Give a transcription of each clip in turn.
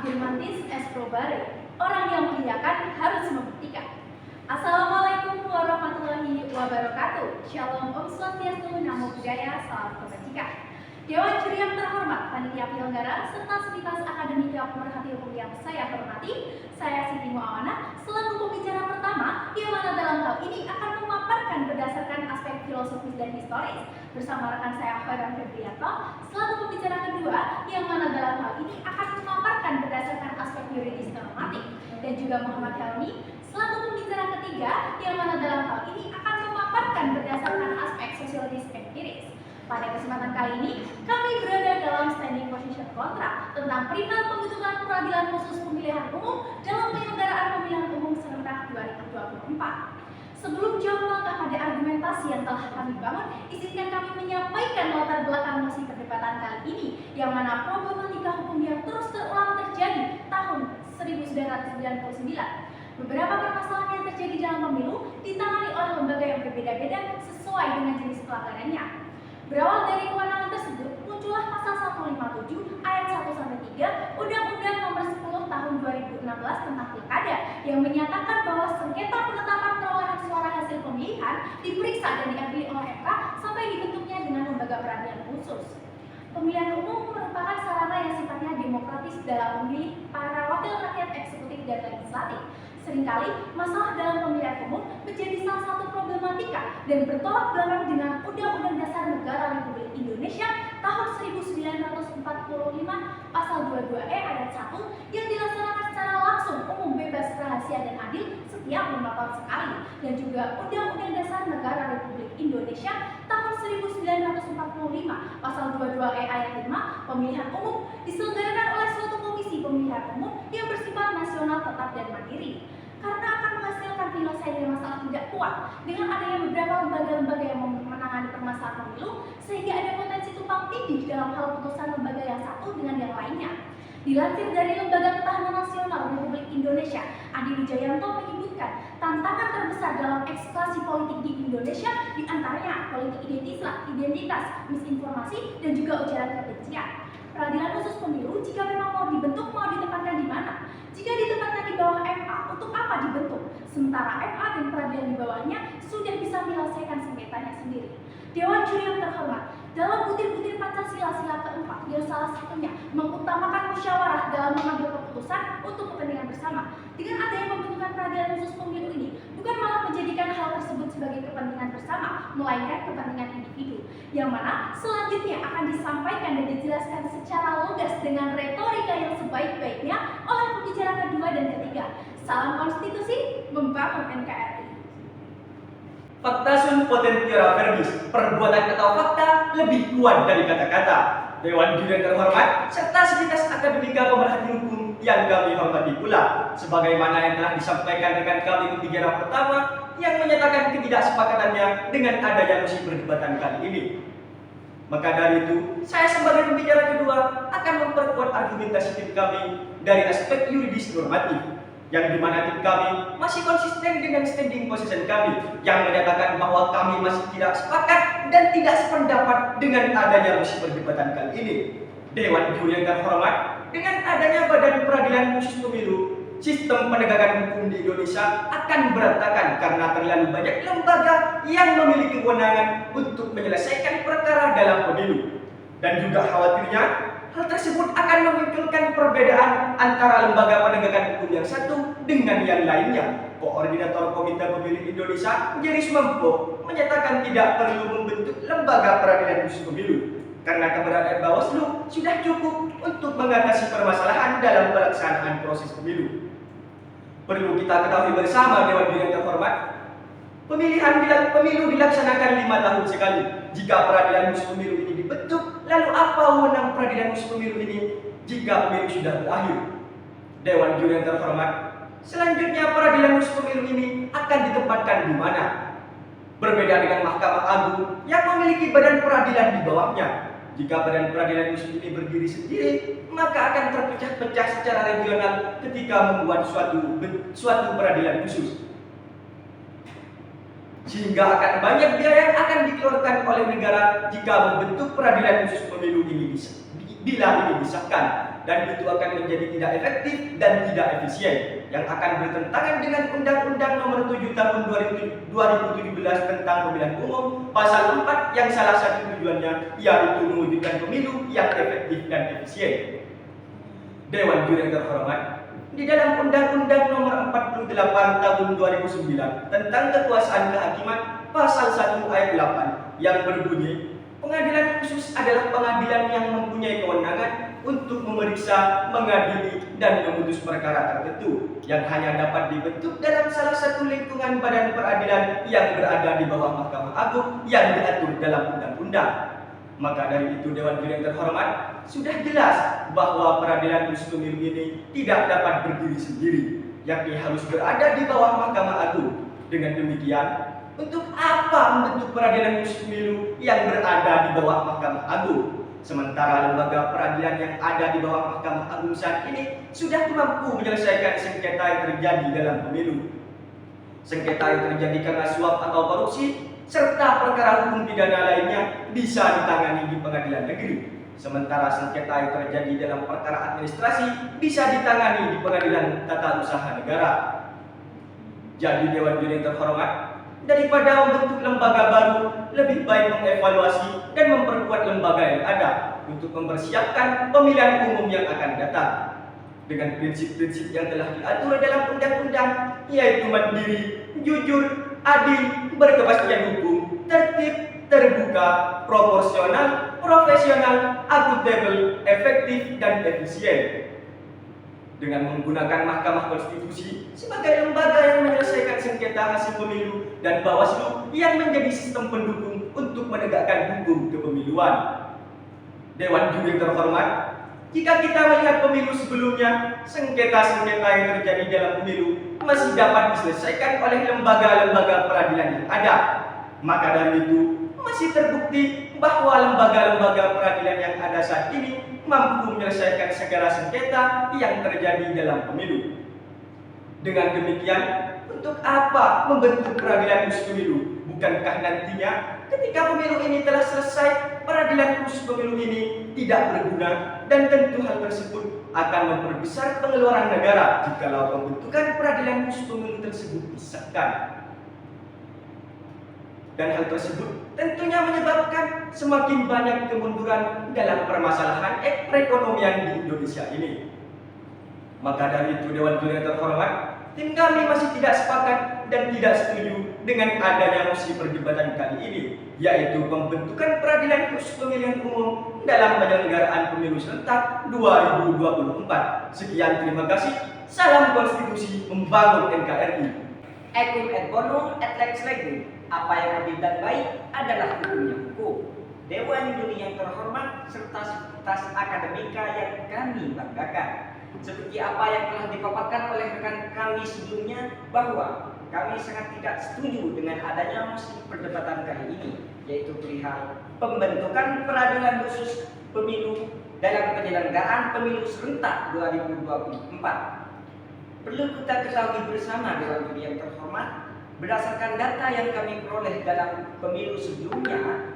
Afirmantis es probare. Orang yang mengiyakan harus membuktikan. Assalamualaikum warahmatullahi wabarakatuh. Shalom, Om Swastiastu, Namo Buddhaya, salam kebajikan. Dewan juri yang terhormat, panitia penyelenggara, serta sivitas akademika pemerhati hukum yang saya hormati, saya Siti Muawana, selaku pembicara pertama, yang mana dalam hal ini akan memaparkan berdasarkan aspek filosofis dan historis, bersama rekan saya Khairan Febrianto, selaku pembicara kedua, yang mana dalam hal ini akan memaparkan berdasarkan aspek yuridis normatif, dan juga Muhammad Helmi, selaku pembicara ketiga, yang mana dalam hal ini akan memaparkan berdasarkan aspek sosiologis empiris. Pada kesempatan kali ini, kami berada dalam standing position kontra tentang perihal pembentukan peradilan khusus pemilihan umum dalam penyelenggaraan pemilihan umum serentak 2024. Sebelum jauh melangkah pada argumentasi yang telah kami bangun, izinkan kami menyampaikan latar belakang mosi perdebatan kali ini, yang mana problematika hukum yang terus terulang terjadi tahun 1999. Beberapa permasalahan yang terjadi dalam pemilu ditangani oleh lembaga yang berbeda-beda sesuai dengan jenis pelanggarannya. Berawal dari kewenangan tersebut, muncullah pasal 157 ayat 1-3 Undang-Undang Nomor 10 Tahun 2016 tentang Pilkada yang menyatakan bahwa sengketa penetapan perolehan suara hasil pemilihan diperiksa dan diadili oleh MK sampai dibentuknya dengan lembaga peradilan khusus. Pemilihan umum merupakan sarana yang sifatnya demokratis dalam memilih para wakil rakyat eksekutif dan legislatif. Seringkali, masalah dalam pemilihan umum menjadi salah satu problematika dan bertolak belakang dengan Undang-Undang Dasar Negara Republik Indonesia tahun 1945 pasal 22E ayat 1 yang dilaksanakan secara langsung, umum, bebas, rahasia, dan adil setiap 5 tahun sekali, dan juga Undang-Undang Dasar Negara Republik Indonesia tahun 1945 pasal 22E ayat 5 pemilihan umum diselenggarakan oleh suatu komisi pemilihan umum yang bersifat nasional, tetap, dan mandiri. Karena akan menghasilkan penyelesaian masalah tidak kuat dengan adanya beberapa lembaga-lembaga yang menangani permasalahan pemilu, sehingga ada potensi tumpang tindih dalam hal putusan lembaga yang satu dengan yang lainnya. Dilansir dari Lembaga Ketahanan Nasional Republik Indonesia, Adi Wijayanto menyebutkan tantangan terbesar dalam ekskalasi politik di Indonesia diantaranya politik identitas, misinformasi, dan juga ujaran kebencian. Peradilan khusus pemilu jika memang mau dibentuk, mau ditempatkan di mana? Jika ditempatkan di bawah MA, untuk apa dibentuk? Sementara MA dan peradilan di bawahnya sudah bisa menyelesaikan sengketanya sendiri. Dewan juri yang terhormat, dalam butir-butir Pancasila sila keempat, yang salah satunya mengutamakan musyawarah dalam mengambil keputusan untuk kepentingan bersama. Dengan adanya pembentukan peradilan khusus pemilu ini, bukan malah menjadikan hal tersebut sebagai kepentingan bersama, melainkan kepentingan individu, yang mana selanjutnya akan disampaikan dan dijelaskan secara lugas dengan retorika yang sebaik-baiknya oleh pembicara kedua dan ketiga. Salam konstitusi, membangun NKRI. Fakta sunt potentiora verbis, perbuatan atau fakta lebih kuat dari kata-kata. Dewan juri yang terhormat, serta sivitas akademika pemerhati hukum yang kami hormati pula, sebagaimana yang telah disampaikan rekan kami pembicara pertama yang menyatakan ketidaksepakatannya dengan adanya mosi perdebatan kali ini. Maka dari itu, saya sebagai pembicara kedua akan memperkuat argumentasi tim kami dari aspek yuridis normatif, yang dimana tim kami masih konsisten dengan standing position kami yang menyatakan bahwa kami masih tidak sepakat dan tidak sependapat dengan adanya mosi perdebatan kali ini. Dewan juri yang terhormat, dengan adanya Badan Peradilan Khusus Pemilu, sistem penegakan hukum di Indonesia akan berantakan karena terlalu banyak lembaga yang memiliki kewenangan untuk menyelesaikan perkara dalam pemilu. Dan juga khawatirnya hal tersebut akan memunculkan perbedaan antara lembaga penegakan hukum yang satu dengan yang lainnya. Koordinator Komite Pemilih Indonesia, Jerry Sumampo, menyatakan tidak perlu membentuk lembaga peradilan khusus pemilu karena keberadaan Bawaslu sudah cukup untuk mengatasi permasalahan dalam pelaksanaan proses pemilu. Perlu kita ketahui bersama Dewan Juri yang terhormat, pemilu dilaksanakan 5 tahun sekali. Jika peradilan khusus pemilu ini dibentuk, lalu apa wewenang peradilan khusus pemilu ini jika pemilu sudah berakhir? Dewan juri yang terhormat, selanjutnya peradilan khusus pemilu ini akan ditempatkan di mana? Berbeda dengan Mahkamah Agung yang memiliki badan peradilan di bawahnya. Jika badan peradilan khusus ini berdiri sendiri, maka akan terpecah-pecah secara regional ketika membuat suatu peradilan khusus. Sehingga akan banyak biaya yang akan dikeluarkan oleh negara jika membentuk peradilan khusus pemilu ini bila ini disahkan, dan itu akan menjadi tidak efektif dan tidak efisien, yang akan bertentangan dengan Undang-Undang Nomor 7 Tahun 2017 tentang Pemilihan Umum Pasal 4 yang salah satu tujuannya yaitu mewujudkan pemilu yang efektif dan efisien. Dewan Juri yang terhormat, di dalam Undang-Undang Nomor 48 Tahun 2009 tentang Kekuasaan Kehakiman Pasal 1 Ayat 8 yang berbunyi, pengadilan khusus adalah pengadilan yang mempunyai kewenangan untuk memeriksa, mengadili, dan memutus perkara tertentu yang hanya dapat dibentuk dalam salah satu lingkungan badan peradilan yang berada di bawah Mahkamah Agung yang diatur dalam undang-undang. Maka dari itu Dewan Juri yang terhormat, sudah jelas bahwa peradilan khusus pemilu ini tidak dapat berdiri sendiri, yakni harus berada di bawah Mahkamah Agung. Dengan demikian, untuk apa membentuk peradilan khusus pemilu yang berada di bawah Mahkamah Agung? Sementara lembaga peradilan yang ada di bawah Mahkamah Agung saat ini sudah mampu menyelesaikan sengketa yang terjadi dalam pemilu. Sengketa yang terjadi karena suap atau korupsi, serta perkara hukum pidana lainnya bisa ditangani di pengadilan negeri. Sementara sengketa yang terjadi dalam perkara administrasi bisa ditangani di pengadilan tata usaha negara. Jadi Dewan Juri yang terhormat, daripada membentuk lembaga baru, lebih baik mengevaluasi dan memperkuat lembaga yang ada untuk mempersiapkan pemilihan umum yang akan datang dengan prinsip-prinsip yang telah diatur dalam undang-undang, yaitu mandiri, jujur, adil, berkepastian hukum, tertib, terbuka, proporsional, profesional, akuntabel, efektif, dan efisien. Dengan menggunakan Mahkamah Konstitusi sebagai lembaga yang menyelesaikan sengketa hasil pemilu dan Bawaslu yang menjadi sistem pendukung untuk menegakkan hukum kepemiluan. Dewan Juri yang terhormat, jika kita melihat pemilu sebelumnya, sengketa-sengketa yang terjadi dalam pemilu masih dapat diselesaikan oleh lembaga-lembaga peradilan yang ada. Maka dari itu, masih terbukti bahwa lembaga-lembaga peradilan yang ada saat ini mampu menyelesaikan segala sengketa yang terjadi dalam pemilu. Dengan demikian, untuk apa membentuk peradilan khusus pemilu? Bukankah nantinya ketika pemilu ini telah selesai, peradilan khusus pemilu ini tidak berguna, dan tentu hal tersebut akan memperbesar pengeluaran negara jikalau pembentukan peradilan khusus pemilu tersebut disahkan. Dan hal tersebut tentunya menyebabkan semakin banyak kemunduran dalam permasalahan perekonomian di Indonesia ini. Maka dari itu Dewan Juri yang terhormat, tim kami masih tidak sepakat dan tidak setuju dengan adanya mosi perdebatan kali ini, yaitu pembentukan peradilan khusus pemilihan umum dalam penyelenggaraan pemilu serentak 2024. Sekian, terima kasih. Salam konstitusi membangun NKRI. Ekum et bonum et lex legum. Apa yang adil dan baik adalah hukumnya hukum. Dewan Juri yang terhormat serta sivitas akademika yang kami banggakan. Seperti apa yang telah dipaparkan oleh rekan kami sebelumnya, bahwa kami sangat tidak setuju dengan adanya mosi perdebatan kali ini, yaitu perihal pembentukan peradilan khusus pemilu dalam penyelenggaraan pemilu serentak 2024. Perlu kita ketahui bersama Dewan Juri yang terhormat, berdasarkan data yang kami peroleh dalam pemilu sebelumnya,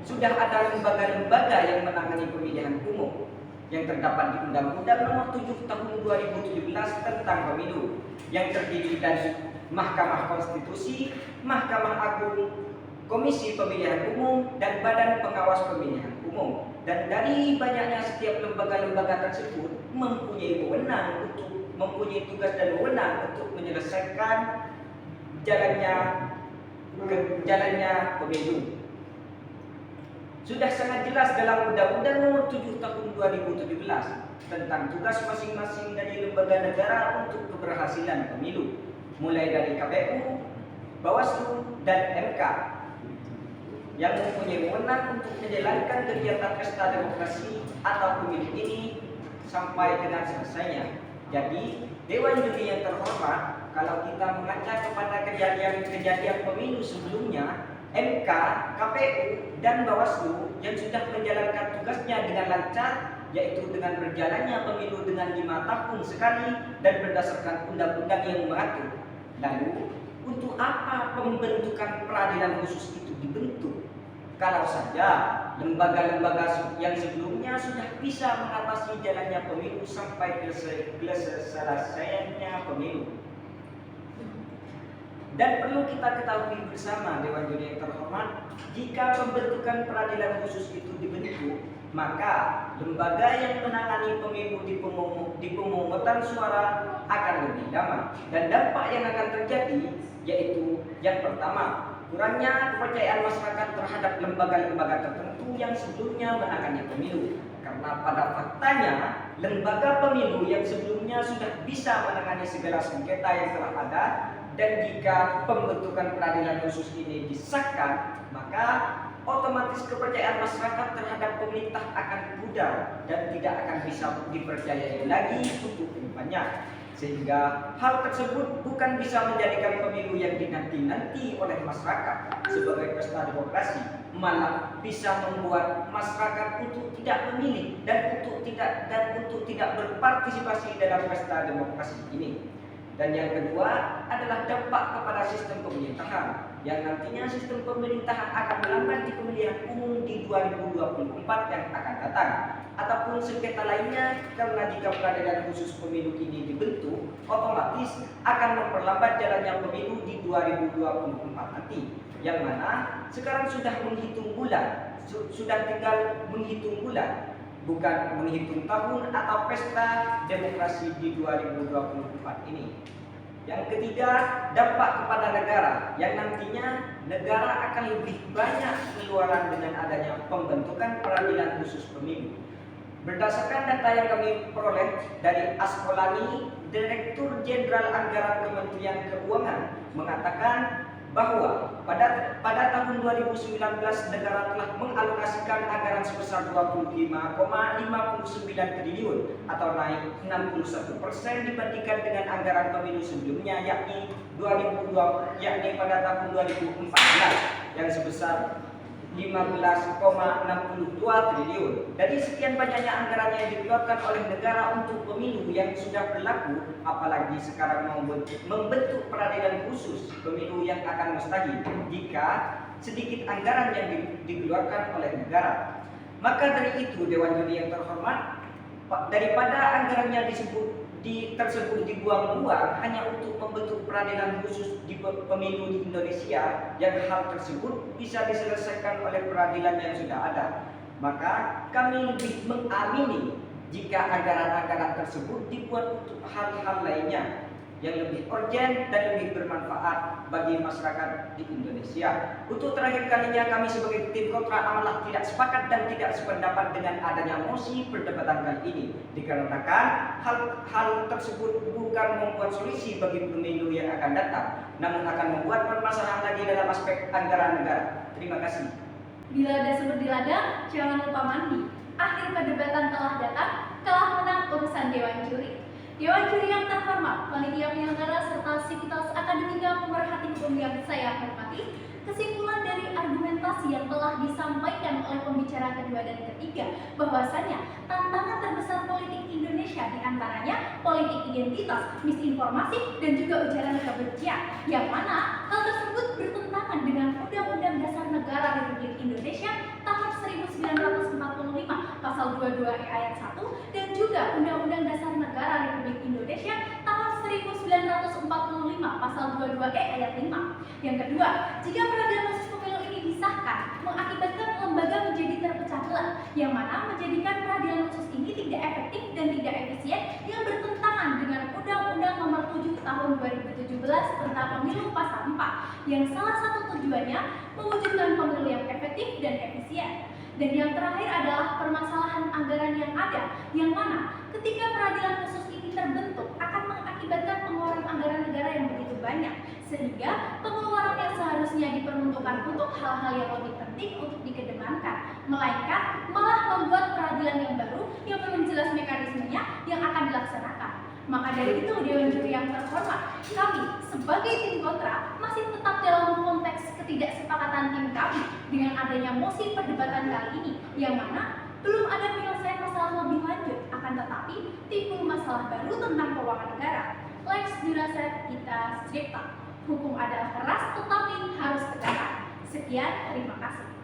sudah ada lembaga-lembaga yang menangani pemilihan umum yang terdapat di Undang-Undang Nomor 7 Tahun 2017 tentang Pemilu, yang terdiri dari Mahkamah Konstitusi, Mahkamah Agung, Komisi Pemilihan Umum, dan Badan Pengawas Pemilihan Umum. Dan dari banyaknya setiap lembaga-lembaga tersebut mempunyai tugas dan wewenang untuk menyelesaikan jalannya pemilu. Sudah sangat jelas dalam Undang-Undang Nomor 7 Tahun 2017 tentang tugas masing-masing dari lembaga negara untuk keberhasilan pemilu, mulai dari KPU, Bawaslu, dan MK, yang mempunyai wewenang untuk menjalankan kegiatan pesta demokrasi atau pemilu ini sampai dengan selesainya. Jadi, Dewan Juri yang terhormat, kalau kita mengaca kepada kejadian pemilu sebelumnya, MK, KPU, dan Bawaslu yang sudah menjalankan tugasnya dengan lancar, yaitu dengan berjalannya pemilu dengan 5 tahun sekali dan berdasarkan undang-undang yang mengatur. Lalu, untuk apa pembentukan peradilan khusus itu dibentuk? Kalau saja lembaga-lembaga yang sebelumnya sudah bisa mengatasi jalannya pemilu sampai selesainya pemilu. Dan perlu kita ketahui bersama Dewan Juri yang terhormat, jika pembentukan peradilan khusus itu dibentuk, maka lembaga yang menangani pemilu di pemungutan suara akan lebih lama. Dan dampak yang akan terjadi yaitu yang pertama, kurangnya kepercayaan masyarakat terhadap lembaga-lembaga tertentu yang sebelumnya menangani pemilu. Karena pada faktanya, lembaga pemilu yang sebelumnya sudah bisa menangani segala sengketa yang telah ada, dan jika pembentukan peradilan khusus ini disahkan, maka otomatis kepercayaan masyarakat terhadap pemerintah akan pudar dan tidak akan bisa dipercayai lagi untuk kedepannya. Sehingga hal tersebut bukan bisa menjadikan pemilu yang dinanti-nanti oleh masyarakat sebagai pesta demokrasi, malah bisa membuat masyarakat untuk tidak memilih dan untuk tidak berpartisipasi dalam pesta demokrasi ini. Dan yang kedua adalah dampak kepada sistem pemerintahan, yang nantinya sistem pemerintahan akan melambat di pemilihan umum di 2024 yang akan datang, ataupun sengketa lainnya, karena jika peradilan khusus pemilu ini dibentuk, otomatis akan memperlambat jalannya pemilu di 2024 nanti, yang mana sekarang sudah menghitung bulan, sudah tinggal menghitung bulan, bukan menghitung tahun atau pesta demokrasi di 2024 ini. Yang ketiga, dampak kepada negara, yang nantinya negara akan lebih banyak pengeluaran dengan adanya pembentukan peradilan khusus pemilu. Berdasarkan data yang kami peroleh dari Askolani, Direktur Jenderal Anggaran Kementerian Keuangan mengatakan bahwa pada tahun 2019 negara telah mengalokasikan anggaran sebesar 25,59 triliun atau naik 61% dibandingkan dengan anggaran pemilu sebelumnya, yakni pada tahun 2014 yang sebesar 15,62 triliun. Dari sekian banyaknya anggaran yang dikeluarkan oleh negara untuk pemilu yang sudah berlaku, apalagi sekarang membentuk peradilan khusus pemilu yang akan mustahil jika sedikit anggaran yang dikeluarkan oleh negara. Maka dari itu, Dewan Juri yang terhormat, daripada anggarannya tersebut dibuang-buang hanya untuk membentuk peradilan khusus di pemilu di Indonesia, yang hal tersebut bisa diselesaikan oleh peradilan yang sudah ada, maka kami lebih mengamini jika anggaran-anggaran tersebut dibuat untuk hal-hal lainnya yang lebih urgent dan lebih bermanfaat bagi masyarakat di Indonesia. Untuk terakhir kalinya, kami sebagai tim kontra amatlah tidak sepakat dan tidak sependapat dengan adanya mosi perdebatan kali ini, dikarenakan hal tersebut bukan membuat solusi bagi pemilu yang akan datang, namun akan membuat permasalahan lagi dalam aspek anggaran negara. Terima kasih. Bila ada sumber di ladang, jangan lupa mandi. Akhir perdebatan telah datang, telah menang urusan Dewan Juri. Dewan Juri yang terhormat, panitia penyelenggara serta sivitas akademika pemerhati hukum yang saya hormati, kesimpulan dari argumentasi yang telah disampaikan oleh pembicara kedua dan ketiga, bahwasanya tantangan terbesar politik Indonesia diantaranya politik identitas, misinformasi, dan juga ujaran kebencian, yang mana hal tersebut bertentangan dengan Undang-Undang Dasar Negara Republik Indonesia tahun 1945 pasal 22E ayat 1 dan juga Undang-Undang Dasar Negara Republik Indonesia tahun 1945 pasal 22E ayat 5. Yang kedua, jika peradilan khusus pemilu ini disahkan, mengakibatkan lembaga menjadi terpecah belah, yang mana menjadikan peradilan khusus ini tidak efektif dan tidak efisien, yang bertentangan dengan Undang-Undang Nomor 7 Tahun 2017 tentang Pemilu Pasal 4, yang salah satu tujuannya mewujudkan pemilu yang efektif dan efisien. Dan yang terakhir adalah permasalahan anggaran yang ada, yang mana ketika peradilan khusus ini terbentuk akan mengakibatkan pengeluaran anggaran negara yang begitu banyak, sehingga pengeluaran yang seharusnya diperuntukkan untuk hal-hal yang lebih penting untuk dikedepankan, melainkan malah membuat peradilan yang baru yang belum jelas mekanismenya yang akan dilaksanakan. Maka dari itu, Dewan Juri yang terhormat, kami sebagai tim kontra masih tetap dalam konteks ketidaksepakatan tim kami dengan adanya mosi perdebatan kali ini, yang mana belum ada penyelesaian masalah lebih lanjut, akan tetapi timbul masalah baru tentang keuangan negara. Lex Juraset kita stripta. Hukum adalah keras tetapi harus tegak. Sekian, terima kasih.